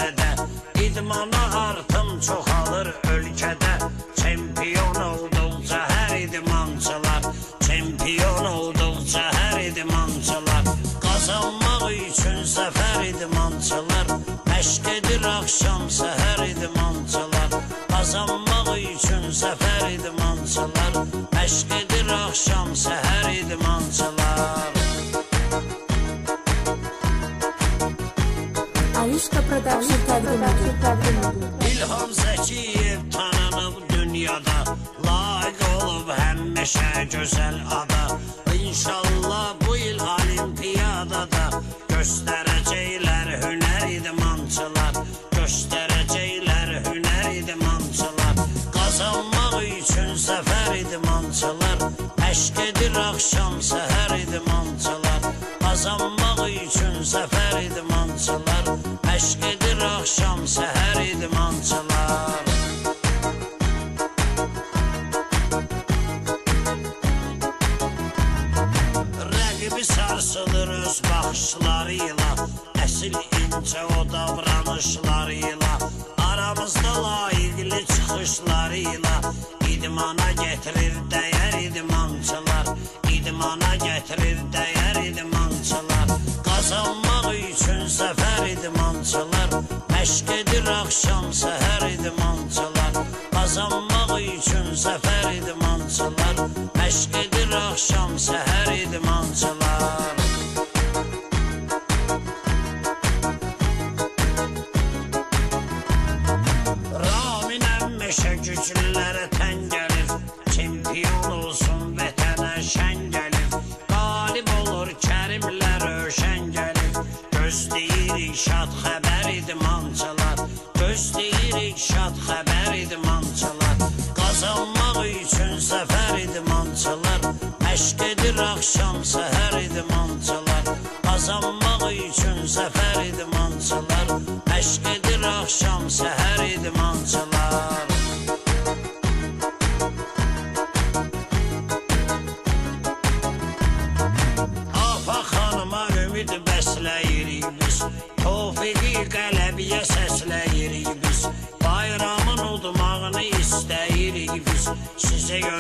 mübarizədə, idmana artım çoxalır ölkədə. Çempion olduqca hər idmançılar, çempion olduqca hər idmançılar, qazanmaq üçün səfər idmançılar, məşq edir axşam səhər idmançılar, qazanmaq üçün səfər idmançılar, məşq edir axşam səhər idmançılar. Alişka Production təqdim edir. İlham Zəkiyev tanınıb dünyada, layiq olub həmişə gözəl ada. İnşallah bu il olimpiyadada göstərəcəklər hünər idmançılar, göstərəcəklər hünər idmançılar, qazanmaq üçün səfər idmançılar, məşq edir axşam səhər idmançılar, qazanmaq üçün səfər idmançılar, məşq edir axşam səhər idmançılar. Rəqibi sarsılır öz baxışlarıyla, əsil incə o davranışlarıyla, aramızda layiqli çıxışlarıyla, idmana getirir dəyər idmançılar, idmana getirir dəyər idmançılar, qazanmaq üçün səfər idmançılar, məşq edir axşam səhər idmançılar, qazanmaq üçün səfər idmançılar, məşq edir axşam səhər idmançılar. Raminəm meşə güclülərə tən gəlir, çempiyon olsun vətənə şən gəlir, qalib olur Kərimlər rövşən gəlir, gözləyirik şad xəbər idmançılar, gözləyirik şad xəbər idmançılar, qazanmaq üçün səfər idmançılar, məşq edir axşam səhər idmançılar, qazanmaq üçün səfər idmançılar, məşq edir axşam səhər idmançılar. Afa xanıma ümid bəsləyirik biz, Tofiqi Qələbiyə səsləyirik biz, bayramın udmağını istəyirik biz, sizə görə